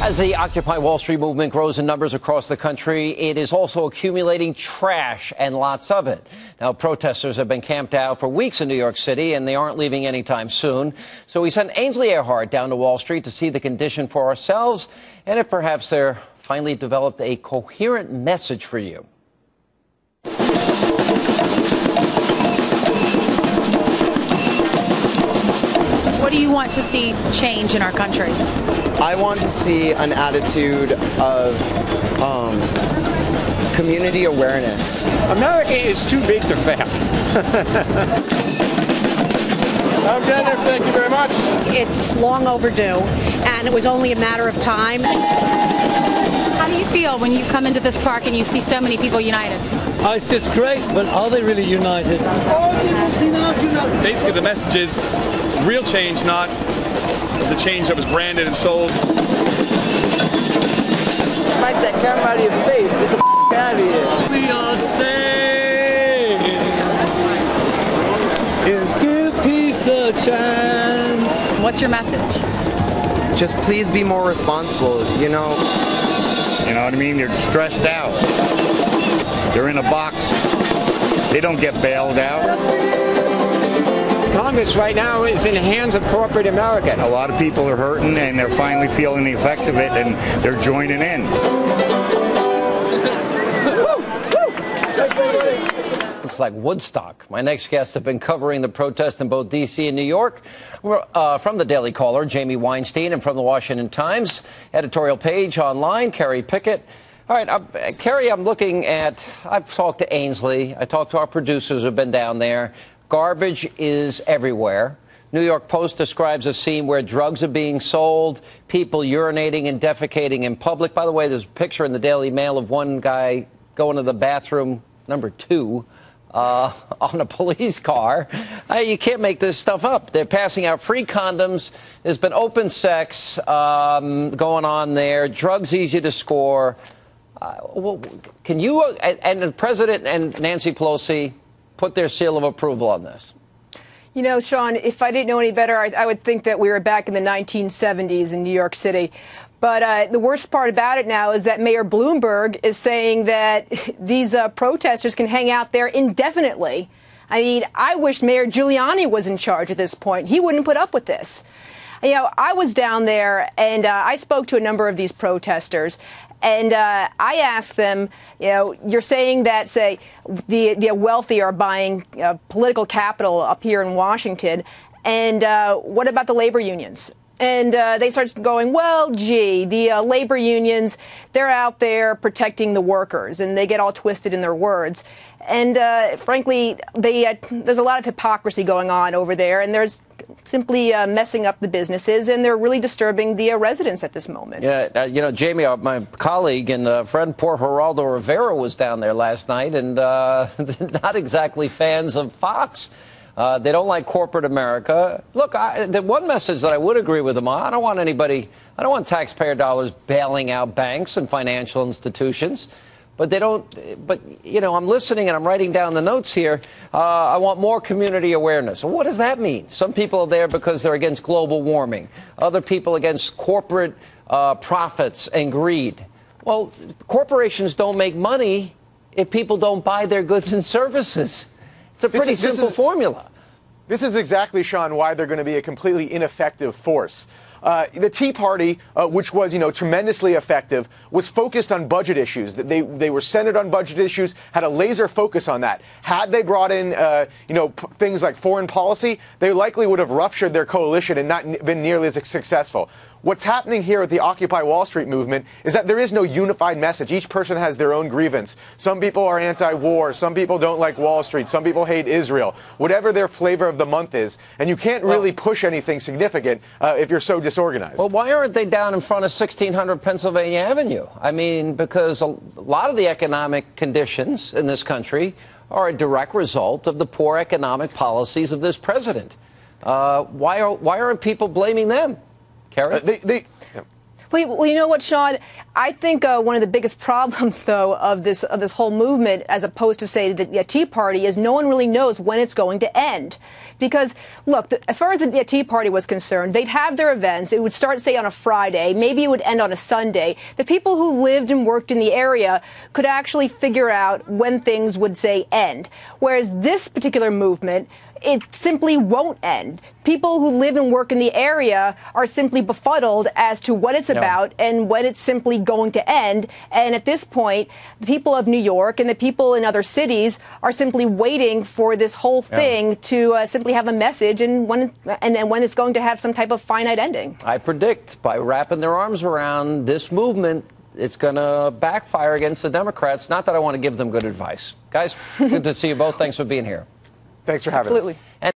As the Occupy Wall Street movement grows in numbers across the country, it is also accumulating trash, and lots of it. Now, protesters have been camped out for weeks in New York City, and they aren't leaving anytime soon. So we sent Ainsley Earhart down to Wall Street to see the condition for ourselves, and if perhaps they're finally developed a coherent message for you. What do you want to see change in our country? I want to see an attitude of community awareness. America is too big to fail. I'm done. Thank you very much. It's long overdue, and it was only a matter of time. How do you feel when you come into this park and you see so many people united? It's just great, but are they really united? Basically, the message is real change, not the change that was branded and sold. Smack that camera out of your face. Get the out of here. We are saying is give peace a chance. What's your message? Just please be more responsible, you know. You know what I mean? They're stressed out. They're in a box. They don't get bailed out. Congress right now is in the hands of corporate America. A lot of people are hurting, and they're finally feeling the effects of it, and they're joining in. Looks like Woodstock. My next guests have been covering the protest in both D.C. and New York. From the Daily Caller, Jamie Weinstein, and from the Washington Times, editorial page online, Kerry Pickett. All right, Kerry, I've talked to Ainsley. I talked to our producers who have been down there. Garbage is everywhere. New York Post describes a scene where drugs are being sold, people urinating and defecating in public. By the way, there's a picture in the Daily Mail of one guy going to the bathroom, number 2, on a police car. You can't make this stuff up. They're passing out free condoms. There's been open sex going on there. Drugs easy to score. Can you and the President and Nancy Pelosi put their seal of approval on this? You know, Sean, if I didn't know any better, I would think that we were back in the 1970s in New York City. But the worst part about it now is that Mayor Bloomberg is saying that these protesters can hang out there indefinitely. I mean, I wish Mayor Giuliani was in charge at this point. He wouldn't put up with this. You know, I was down there and I spoke to a number of these protesters. And I asked them, you know, you're saying that, say, the wealthy are buying political capital up here in Washington. And what about the labor unions? And they start going, well, gee, the labor unions, they're out there protecting the workers, and they get all twisted in their words. And frankly, there's a lot of hypocrisy going on over there, and there's simply messing up the businesses, and they're really disturbing the residents at this moment. Yeah, you know, Jamie, my colleague and friend, poor Geraldo Rivera, was down there last night, and not exactly fans of Fox. They don't like corporate America. Look, the one message that I would agree with them on, I don't want taxpayer dollars bailing out banks and financial institutions. But you know, I'm listening and I'm writing down the notes here. I want more community awareness. Well, what does that mean? Some people are there because they're against global warming. Other people against corporate profits and greed. Well, corporations don't make money if people don't buy their goods and services. It's a pretty simple formula. This is exactly, Sean, why they're going to be a completely ineffective force. The Tea Party, which was, tremendously effective, was focused on budget issues. They were centered on budget issues, had a laser focus on that. Had they brought in, things like foreign policy, they likely would have ruptured their coalition and not been nearly as successful. What's happening here at the Occupy Wall Street movement is that there is no unified message. Each person has their own grievance. Some people are anti-war. Some people don't like Wall Street. Some people hate Israel. Whatever their flavor of the month is. And you can't really push anything significant if you're so disorganized. Well, why aren't they down in front of 1600 Pennsylvania Avenue? I mean, because a lot of the economic conditions in this country are a direct result of the poor economic policies of this president. Why aren't people blaming them? Well, Well, you know what, Sean? I think one of the biggest problems, though, of this whole movement, as opposed to, say, the Tea Party, is no one really knows when it's going to end. Because, look, as far as the Tea Party was concerned, they'd have their events. It would start, say, on a Friday. Maybe it would end on a Sunday. The people who lived and worked in the area could actually figure out when things would, say, end. Whereas this particular movement, it simply won't end. People who live and work in the area are simply befuddled as to what it's about and when it's simply going to end. And at this point, the people of New York and the people in other cities are simply waiting for this whole thing to simply have a message and when it's going to have some type of finite ending. I predict by wrapping their arms around this movement, it's going to backfire against the Democrats. Not that I want to give them good advice. Guys, good to see you both. Thanks for being here. Thanks for having us. Absolutely.